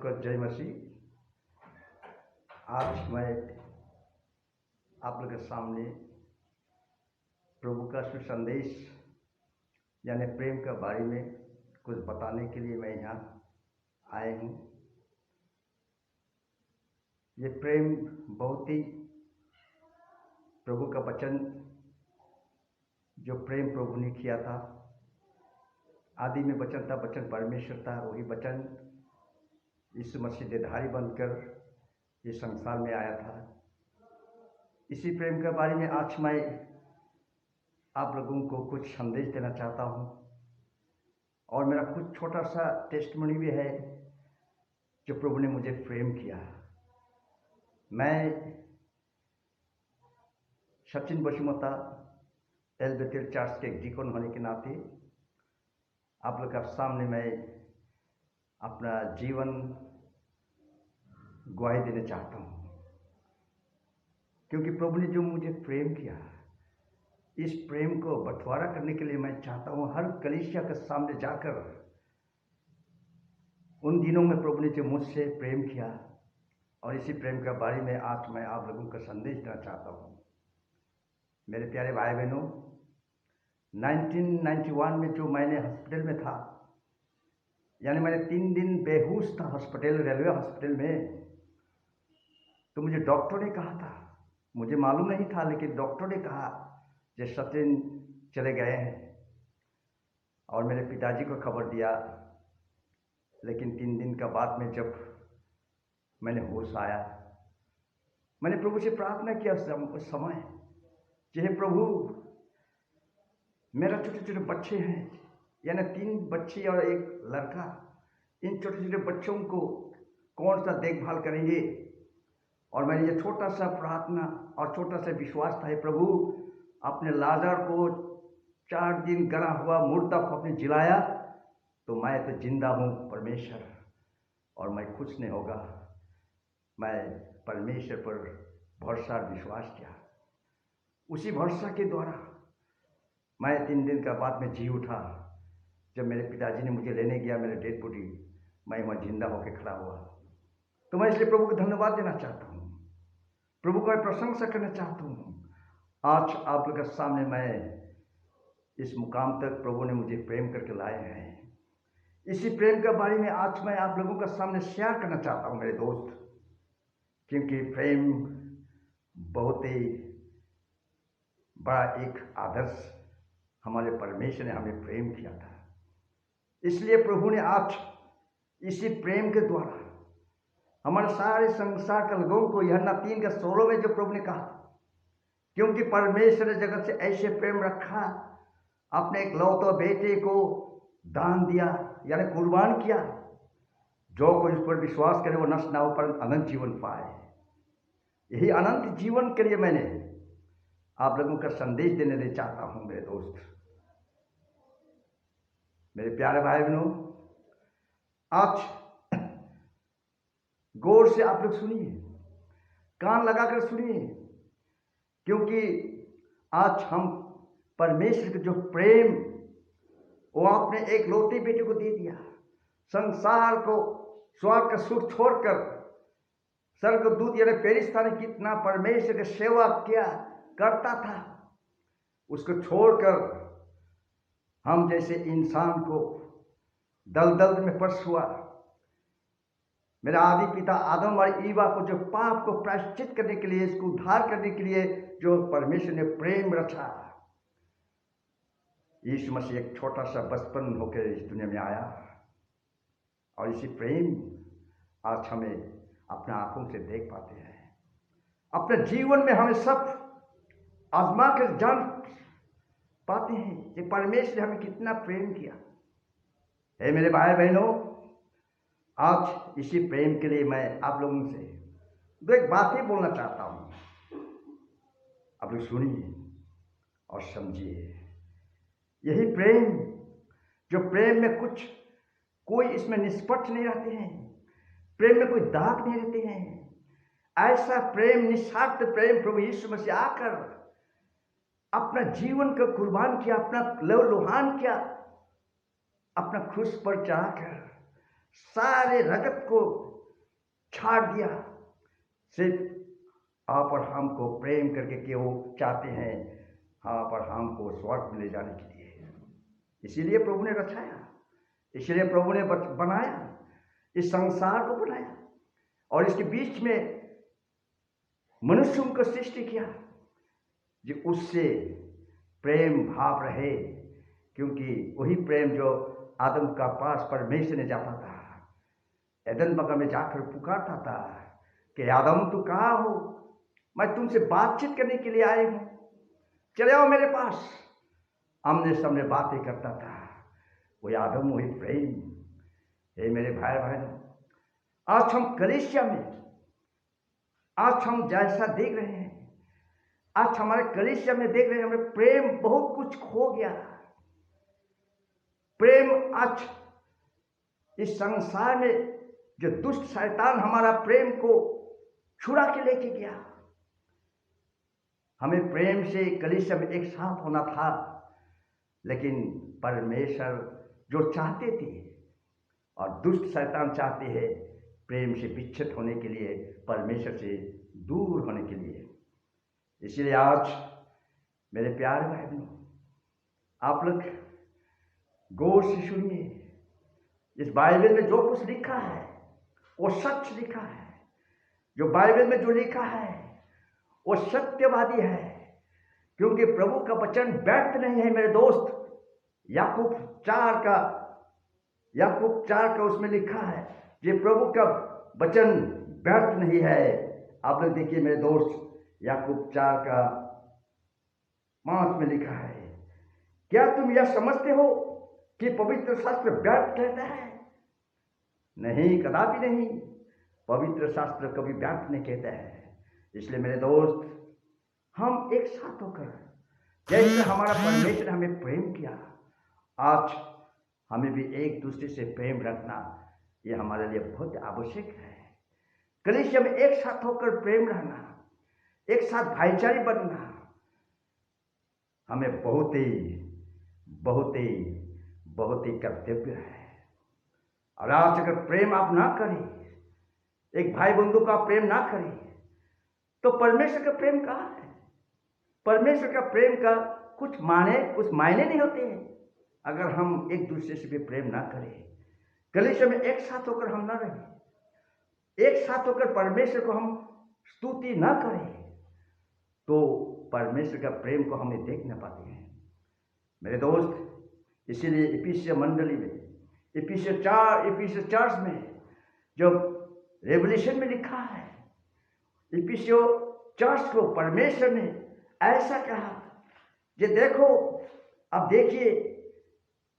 सबको जय मसीह। आज मैं आप लोगों के सामने प्रभु का सुसंदेश यानी प्रेम के बारे में कुछ बताने के लिए मैं यहाँ आए हूँ। ये प्रेम बहुत ही प्रभु का वचन, जो प्रेम प्रभु ने किया था। आदि में वचन था, वचन परमेश्वर था, वही वचन यीशु मसीह देहधारी बनकर इस संसार में आया था। इसी प्रेम के बारे में आज मैं आप लोगों को कुछ संदेश देना चाहता हूँ, और मेरा कुछ छोटा सा टेस्टमनी भी है जो प्रभु ने मुझे प्रेम किया। मैं सचिन बसुमता एल बेथेल चर्च के डिकन होने के नाते आप लोग के सामने मैं अपना जीवन गवाही देना चाहता हूँ, क्योंकि प्रभु ने जो मुझे प्रेम किया, इस प्रेम को बंटवारा करने के लिए मैं चाहता हूँ हर कलीसिया के सामने जाकर उन दिनों में प्रभु ने जो मुझसे प्रेम किया, और इसी प्रेम के बारे में आज मैं आप लोगों को संदेश देना चाहता हूँ। मेरे प्यारे भाई बहनों, 1991 में जो मैंने हॉस्पिटल में था, यानी मैंने 3 दिन बेहोश था हॉस्पिटल, रेलवे हॉस्पिटल में। तो मुझे डॉक्टर ने कहा था, मुझे मालूम नहीं था, लेकिन डॉक्टर ने कहा कि सचिन चले गए हैं, और मेरे पिताजी को खबर दिया। लेकिन 3 दिन का बाद में जब मैंने होश आया, मैंने प्रभु से प्रार्थना किया उस समय कि हे प्रभु, मेरा छोटे छोटे बच्चे हैं, यानी 3 बच्चे और 1 लड़का। इन छोटे छोटे बच्चों को कौन सा देखभाल करेंगे? और मैंने ये छोटा सा प्रार्थना और छोटा सा विश्वास था, हे प्रभु, अपने लाजर को 4 दिन गला हुआ मुर्दा को आपने जिलाया, तो मैं तो जिंदा हूँ परमेश्वर, और मैं कुछ नहीं होगा। मैं परमेश्वर पर भरोसा और विश्वास किया। उसी भरोसा के द्वारा मैं 3 दिन का बाद में जी उठा। जब मेरे पिताजी ने मुझे लेने गया, मेरे डेड बॉडी, मैं वहाँ जिंदा होकर खड़ा हुआ। तो मैं इसलिए प्रभु को धन्यवाद देना चाहता हूँ, प्रभु को मैं प्रशंसा करना चाहता हूँ। आज आप लोगों के सामने मैं इस मुकाम तक प्रभु ने मुझे प्रेम करके लाए हैं। इसी प्रेम के बारे में आज मैं आप लोगों के सामने शेयर करना चाहता हूँ मेरे दोस्त, क्योंकि प्रेम बहुत ही बड़ा एक आदर्श हमारे परमेश्वर ने हमें प्रेम किया था। इसलिए प्रभु ने आज इसी प्रेम के द्वारा हमारे सारे संसार के लोगों को, यूहन्ना 3:16 में जो प्रभु ने कहा, क्योंकि परमेश्वर ने जगत से ऐसे प्रेम रखा, अपने एक लौते बेटे को दान दिया, यानी कुर्बान किया, जो कोई उस पर विश्वास करे वो नष्ट ना हो पर अनंत जीवन पाए। यही अनंत जीवन के लिए मैंने आप लोगों का संदेश देने चाहता हूं मेरे दोस्त, मेरे प्यारे भाई बहनों। आज गौर से आप लोग सुनिए, कान लगाकर सुनिए, क्योंकि आज हम परमेश्वर के जो प्रेम वो आपने एक लौते बेटे को दे दिया। संसार को, स्वर्ग का सुख छोड़कर स्वर्गदूत यानी फरिश्ता ने कितना परमेश्वर की सेवा किया करता था, उसको छोड़कर हम जैसे इंसान को दलदल में फंस हुआ। मेरा आदि पिता आदम और ईवा को जो पाप को प्रायश्चित करने के लिए, इसको उद्धार करने के लिए जो परमेश्वर ने प्रेम रचा, यीशु मसीह एक छोटा सा बचपन होकर इस दुनिया में आया, और इसी प्रेम आज हमें अपने आंखों से देख पाते हैं। अपने जीवन में हमें सब आजमा कर जान पाते हैं कि परमेश्वर ने हमें कितना प्रेम किया है। मेरे भाई बहनों, आज इसी प्रेम के लिए मैं आप लोगों से 2 बातें बोलना चाहता हूं। आप लोग सुनिए और समझिए। यही प्रेम, जो प्रेम में कोई इसमें निष्पक्ष नहीं रहते हैं, प्रेम में कोई दाग नहीं रहते हैं, ऐसा प्रेम, निस्वार्थ प्रेम प्रभु यीशु मसीह आकर अपना जीवन का कुर्बान किया, अपना लहू लुहान किया, अपना क्रूस पर चढ़ाकर सारे रगत को छाड़ दिया सिर्फ आप और हमको प्रेम करके कि वो चाहते हैं आप और हमको स्वर्ग में ले जाने के लिए। इसीलिए प्रभु ने रचाया, इसलिए प्रभु ने बनाया, इस संसार को बनाया और इसके बीच में मनुष्यों को सृष्टि किया जो उससे प्रेम भाव रहे, क्योंकि वही प्रेम जो आदम का पास परमेश्वर ने जाता था, एदन बगीचे में जाकर पुकारता था कि आदम तू कहाँ हो, मैं तुमसे बातचीत करने के लिए आए हूँ, चले आओ मेरे पास। आमने सामने बातें करता था वही आदम, वही प्रेम। हे मेरे भाई बहनों, आज हम कलीसिया में, आज हम जैसा देख रहे हैं, आज हमारे कलीसिया में देख रहे हैं, हमें प्रेम बहुत कुछ खो गया। प्रेम आज इस संसार में जो दुष्ट शैतान हमारा प्रेम को छुड़ा के लेके गया। हमें प्रेम से कलीसिया में एक साथ होना था, लेकिन परमेश्वर जो चाहते थे और दुष्ट शैतान चाहते हैं प्रेम से विच्छेद होने के लिए, परमेश्वर से दूर होने के लिए। इसलिए आज मेरे प्यारे बहनों, आप लोग गौर से सुनिए, इस बाइबल में जो कुछ लिखा है वो सच लिखा है। जो बाइबल में जो लिखा है वो सत्यवादी है, क्योंकि प्रभु का वचन व्यर्थ नहीं है मेरे दोस्त। याकूब 4 का उसमें लिखा है ये प्रभु का वचन व्यर्थ नहीं है। आप लोग देखिए मेरे दोस्त, याकूब 4:5 में लिखा है, क्या तुम यह समझते हो कि पवित्र शास्त्र व्यर्थ कहता है? नहीं, कदापि नहीं। पवित्र शास्त्र कभी व्यर्थ नहीं कहता है। इसलिए मेरे दोस्त, हम एक साथ होकर, जैसे हमारा परमेश्वर हमें प्रेम किया, आज हमें भी एक दूसरे से प्रेम रखना, ये हमारे लिए बहुत आवश्यक है। कलीसिया में एक साथ होकर प्रेम रहना, एक साथ भाईचारे बनना हमें बहुत ही कर्तव्य है। और आज अगर प्रेम आप ना करें, एक भाई बंधु का प्रेम ना करें, तो परमेश्वर का प्रेम कहाँ है? परमेश्वर का प्रेम का कुछ मायने नहीं होते हैं अगर हम एक दूसरे से भी प्रेम ना करें। कलीसिया में एक साथ होकर हम ना रहें, एक साथ होकर परमेश्वर को हम स्तुति ना करें, तो परमेश्वर का प्रेम को हमें देख ना पाते हैं मेरे दोस्त। इसीलिए इफिसियों मंडली में, इफिसियों 4 में जो रेवल्यूशन में लिखा है, इफिसियों 4 को परमेश्वर ने ऐसा कहा, ये देखो, अब देखिए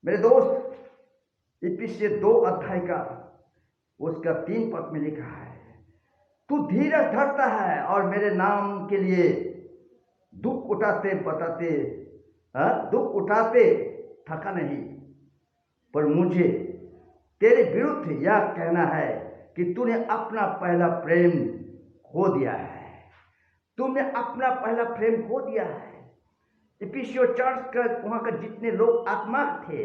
मेरे दोस्त, इफिसियों 2 का उसका 3 पद में लिखा है, तू धीरज धरता है और मेरे नाम के लिए दुख उठाते थका नहीं, पर मुझे तेरे विरुद्ध यह कहना है कि तूने अपना पहला प्रेम खो दिया है। तुमने अपना पहला प्रेम खो दिया है। इफिसियों 4 का वहां का जितने लोग आत्मा थे,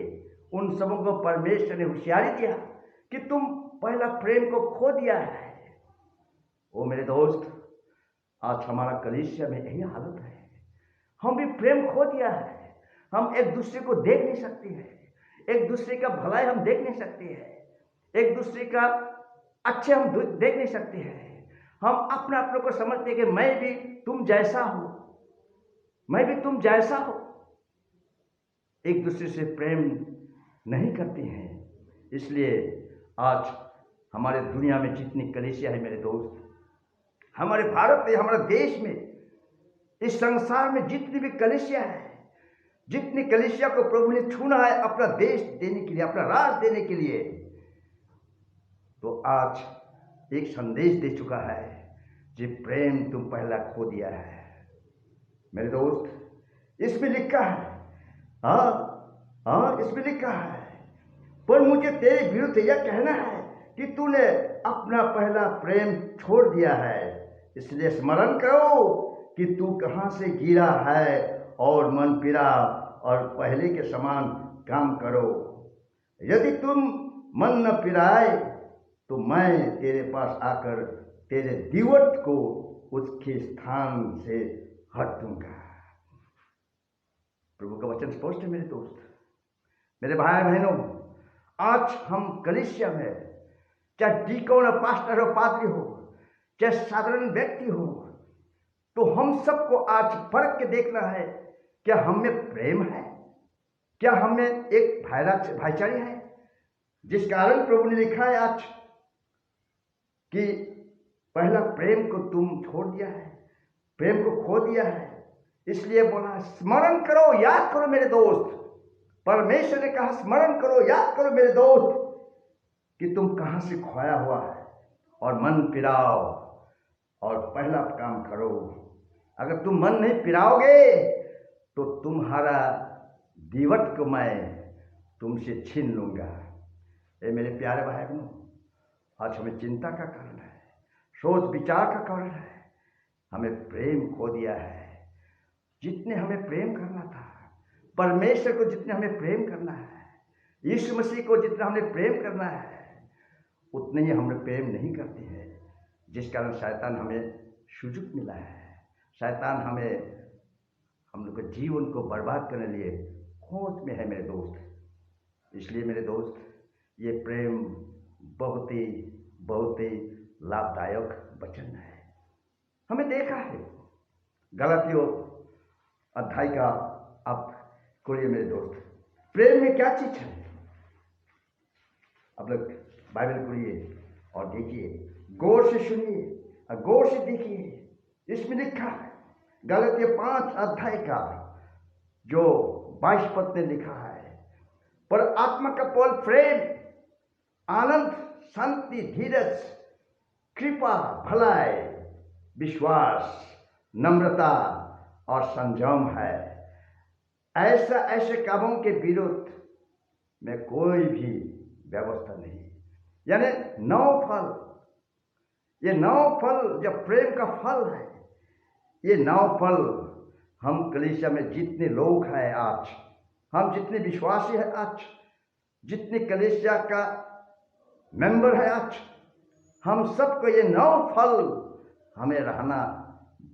उन सबों को परमेश्वर ने होशियारी दिया कि तुम पहला प्रेम को खो दिया है। ओ मेरे दोस्त, आज हमारा कलीसिया में यही हालत है, हम भी प्रेम खो दिया है। हम एक दूसरे को देख नहीं सकते हैं, एक दूसरे का भलाई हम देख नहीं सकते हैं, एक दूसरे का अच्छे हम देख नहीं सकते हैं। हम अपने को समझते हैं कि मैं भी तुम जैसा हो, मैं भी तुम जैसा हो। एक दूसरे से प्रेम नहीं करते हैं। इसलिए आज हमारे दुनिया में जितनी कलीसिया है मेरे दोस्त, हमारे भारत में, हमारे देश में, इस संसार में जितनी भी कलीसिया है, जितनी कलीसिया को प्रभु ने चुना है अपना देश देने के लिए, अपना राज देने के लिए, तो आज एक संदेश दे चुका है कि प्रेम तुम पहला खो दिया है। मेरे दोस्त, इसमें लिखा है, इसमें लिखा है, पर मुझे तेरे विरुद्ध यह कहना है कि तूने अपना पहला प्रेम छोड़ दिया है। इसलिए स्मरण करो कि तू कहाँ से गिरा है और मन फिरा और पहले के समान काम करो। यदि तुम मन न फिराए तो मैं तेरे पास आकर तेरे दीवट को उसके स्थान से हट दूंगा। प्रभु का वचन स्पष्ट है मेरे दोस्त, मेरे भाई बहनों। आज हम कलीसिया में, चाहे डीकन हो, पास्टर हो, पादरी हो, चाहे साधारण व्यक्ति हो, तो हम सबको आज परख के देखना है, क्या हम में प्रेम है, क्या हम में एक भाईचारे है, जिस कारण प्रभु ने लिखा है आज कि पहला प्रेम को तुम छोड़ दिया है, प्रेम को खो दिया है। इसलिए बोला स्मरण करो, याद करो मेरे दोस्त। परमेश्वर ने कहा स्मरण करो, याद करो मेरे दोस्त कि तुम कहां से खोया हुआ है, और मन फिराओ और पहला काम करो। अगर तुम मन नहीं फिराओगे तो तुम्हारा दीवट को मैं तुमसे छीन लूंगा। ये मेरे प्यारे भाई बहनों, आज हमें चिंता का कारण है, सोच विचार का कारण है, हमें प्रेम खो दिया है। जितने हमें प्रेम करना था, परमेश्वर को जितने हमें प्रेम करना है, यीशु मसीह को जितना हमें प्रेम करना है, उतने ही हम प्रेम नहीं करते हैं, जिस कारण शैतान हमें सुजुग मिला है। शैतान हम लोग के जीवन को बर्बाद करने लिए खोज में है मेरे दोस्त। इसलिए मेरे दोस्त, ये प्रेम बहुत ही लाभदायक वचन है। हमें देखा है गलातियों अध्याय का, आप खोलिए मेरे दोस्त, प्रेम में क्या चीज है। आप लोग बाइबल खोलिए और देखिए, गौर से सुनिए और गौर से देखिए। इसमें लिखा है गलातियों 5 अध्याय का जो 22 पद में लिखा है, पर आत्मा का फल प्रेम, आनंद, शांति, धीरज, कृपा, भलाई, विश्वास, नम्रता और संयम है। ऐसे कामों के विरुद्ध में कोई भी व्यवस्था नहीं। यानी 9 फल, ये 9 फल जब प्रेम का फल है, ये 9 फल हम कलीसिया में जितने लोग हैं आज, हम जितने विश्वासी हैं आज, जितने कलीसिया का मेंबर है आज, हम सबको ये 9 फल हमें रहना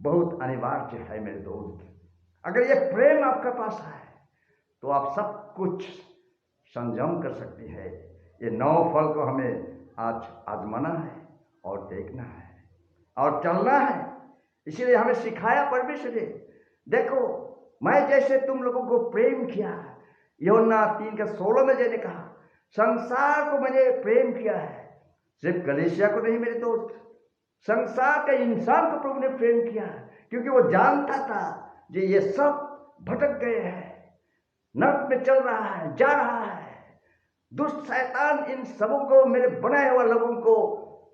बहुत अनिवार्य है मेरे दोस्त। अगर ये प्रेम आपके पास है तो आप सब कुछ संयम कर सकते हैं। ये 9 फल को हमें आज आजमाना है और देखना है और चलना है। इसीलिए हमें सिखाया परमेश्वर ने, देखो मैं जैसे तुम लोगों को प्रेम किया, यूहन्ना 3:16 में जैसे कहा, संसार को मैंने प्रेम किया है। सिर्फ कलीसिया को नहीं मेरे दोस्त, संसार के इंसान को प्रभु ने प्रेम किया, क्योंकि वो जानता था कि ये सब भटक गए हैं, नरक में चल रहा है, जा रहा है। दुष्ट शैतान इन सबों को, मेरे बनाए हुए लोगों को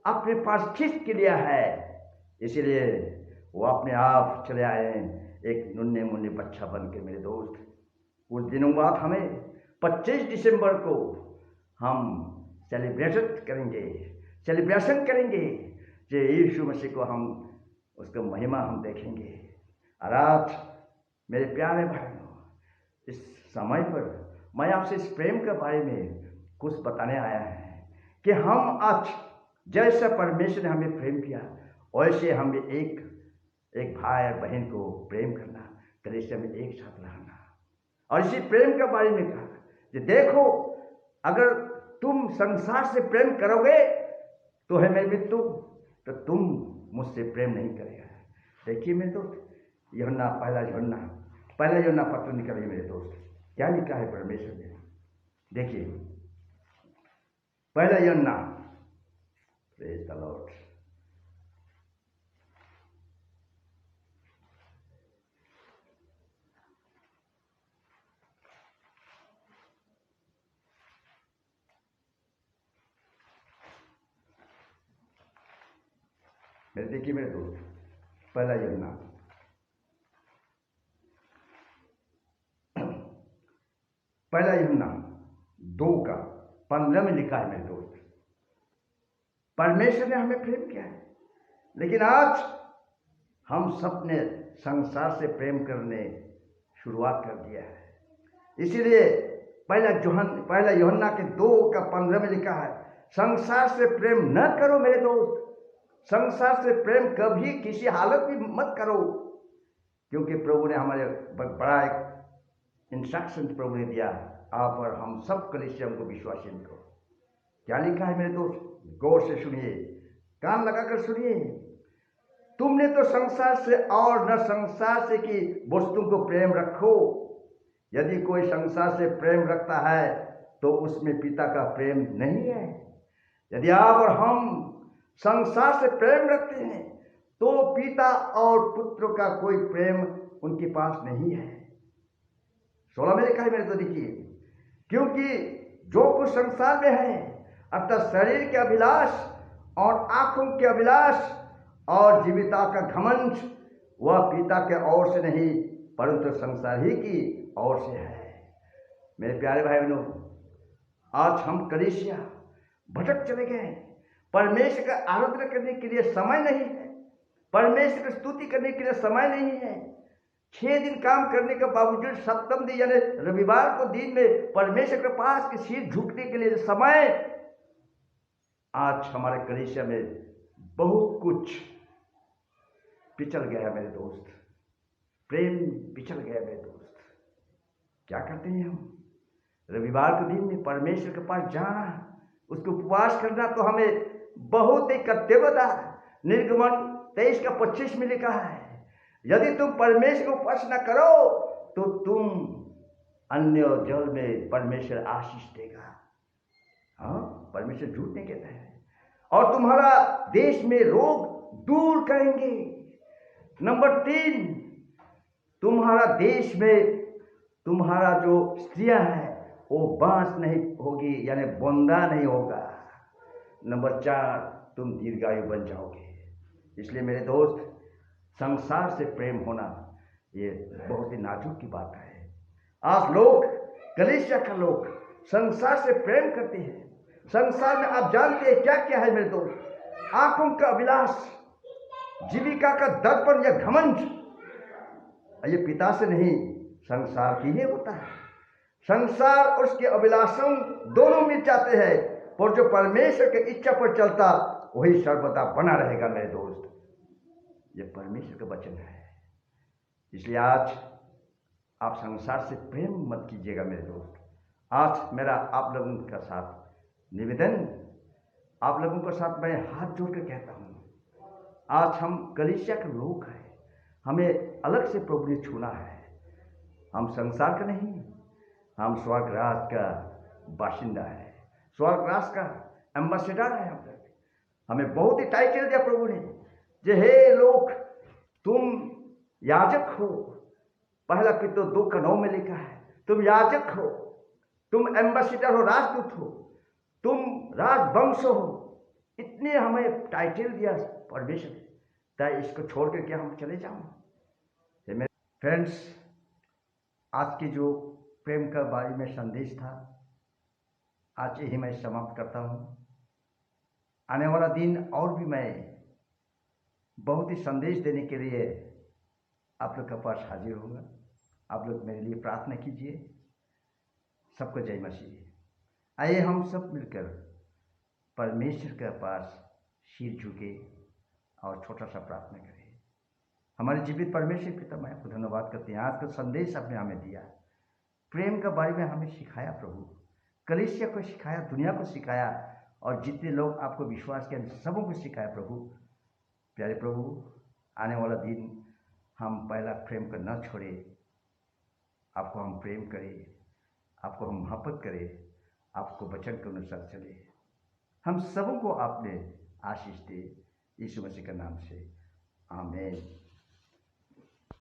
अपने पास खींच के लिया है। इसीलिए वो अपने आप चले आए एक नन्हे मुन्ने बच्चा बन के मेरे दोस्त। कुछ दिनों बाद हमें 25 दिसंबर को हम सेलिब्रेशन करेंगे जो यीशु मसीह को हम उसका महिमा हम देखेंगे। और आज मेरे प्यारे भाइयों, इस समय पर मैं आपसे इस प्रेम के बारे में कुछ बताने आया है कि हम आज जैसा परमेश्वर ने हमें प्रेम किया, वैसे हमें एक भाई और बहन को प्रेम करना, कलीसिया में एक साथ रहना। और इसी प्रेम के बारे में कहा कि देखो, अगर तुम संसार से प्रेम करोगे तो है मेरे मित्र, तो तुम मुझसे प्रेम नहीं करेगा। देखिए मेरे दोस्त, पहला यूहन्ना पत्र निकालिए मेरे दोस्त, क्या लिखा है परमेश्वर ने। देखिए पहला यूहन्ना, प्रेज द लॉर्ड, देखिए मेरे दोस्त, पहला यूहन्ना पहला यूहन्ना 2:15 में लिखा है मेरे दोस्त, परमेश्वर ने हमें प्रेम किया है, लेकिन आज हम सब ने संसार से प्रेम करने शुरुआत कर दिया है। इसीलिए पहला यूहन्ना के 2:15 में लिखा है, संसार से प्रेम न करो मेरे दोस्त, संसार से प्रेम कभी किसी हालत में मत करो, क्योंकि प्रभु ने हमारे बड़ा एक इंस्ट्रक्शन प्रभु ने दिया, आप और हम सब कलीसिया को विश्वासी को। क्या लिखा है मेरे दोस्त, गौर से सुनिए, कान लगाकर सुनिए। तुमने तो संसार से और न संसार से की वस्तु को प्रेम रखो। यदि कोई संसार से प्रेम रखता है तो उसमें पिता का प्रेम नहीं है। यदि आप और हम संसार से प्रेम रखते हैं तो पिता और पुत्र का कोई प्रेम उनके पास नहीं है। 16 में लिखा है मेरे तो देखिए, क्योंकि जो कुछ संसार में है अर्थात शरीर के अभिलाष और आंखों के अभिलाष और जीविता का घमंड, वह पिता के ओर से नहीं परंतु संसार ही की ओर से है। मेरे प्यारे भाई बहनों, आज हम कलीसिया भटक चले गए। परमेश्वर का आराधना करने के लिए समय नहीं है, परमेश्वर की स्तुति करने के लिए समय नहीं है। 6 दिन काम करने के बावजूद सप्तम दिन यानी रविवार को दिन में परमेश्वर के पास के सिर झुकने के लिए समय, आज हमारे कलीसिया में बहुत कुछ पिछल गया है मेरे दोस्त, प्रेम पिछल गया मेरे दोस्त। क्या करते हैं हम? रविवार के दिन में परमेश्वर के पास जाना, उसको उपवास करना तो हमें बहुत ही कर्तव्य था। निर्गमन 23:25 में लिखा है, यदि तुम परमेश्वर को उपवास न करो तो तुम अन्य जल में परमेश्वर आशीष देगा। हाँ, परमेश्वर झूठ नहीं कहता है। और तुम्हारा देश में रोग दूर करेंगे। नंबर 3, तुम्हारा देश में तुम्हारा जो स्त्रियां हैं वो बांस नहीं होगी यानी बोंदा नहीं होगा। नंबर 4, तुम दीर्घायु बन जाओगे। इसलिए मेरे दोस्त, संसार से प्रेम होना ये बहुत ही नाजुक की बात है। आज लोग, कलीसिया का लोग संसार से प्रेम करते हैं। संसार में आप जानते हैं क्या क्या है मेरे दोस्त? आंखों का अभिलाष, जीविका का दर्पण या घमंड, ये पिता से नहीं संसार की ही होता है। संसार और उसके अभिलाषों दोनों मिल जाते हैं, और जो परमेश्वर की इच्छा पर चलता वही सर्वदा बना रहेगा मेरे दोस्त। ये परमेश्वर का वचन है। इसलिए आज आप संसार से प्रेम मत कीजिएगा मेरे दोस्त। आज मेरा आप लोगों का साथ निवेदन, आप लोगों के साथ मैं हाथ जोड़ कर कहता हूँ, आज हम कलीसिया के लोग हैं, हमें अलग से प्रभु ने छूना है। हम संसार का नहीं, हम स्वर्ग राज का बाशिंदा है, स्वर्ग राज का एम्बेसडर है। हम लोग, हमें बहुत ही टाइटल दिया प्रभु ने, जे हे लोग तुम याजक हो। पहला पितो 2:9 में लिखा है, तुम याजक हो, तुम एम्बेसडर हो, राजदूत हो, तुम राजवंश हो। इतने हमें टाइटल दिया परमेश्वर, ताकि इसको छोड़ करके हम चले जाऊं। फ्रेंड्स, आज की जो प्रेम का बारे में संदेश था, आज ही मैं समाप्त करता हूं। आने वाला दिन और भी मैं बहुत ही संदेश देने के लिए आप लोग के पास हाजिर होगा। आप लोग मेरे लिए प्रार्थना कीजिए। सबको जय मसीह। आइए हम सब मिलकर परमेश्वर के पास सिर झुके और छोटा सा प्रार्थना करें। हमारे जीवित परमेश्वर पिता, मैं आपको धन्यवाद करते हैं। आज का संदेश आपने हमें दिया, प्रेम के बारे में हमें सिखाया प्रभु, कलीसिया को सिखाया, दुनिया को सिखाया, और जितने लोग आपको विश्वास किया सबों को सिखाया प्रभु। प्यारे प्रभु, आने वाला दिन हम पहला प्रेम को न छोड़े, आपको हम प्रेम करें, आपको हम मोहब्बत करें, आपको वचन के अनुसार चले। हम सबों को आपने आशीष दे, यीशु मसीह के नाम से, आमीन।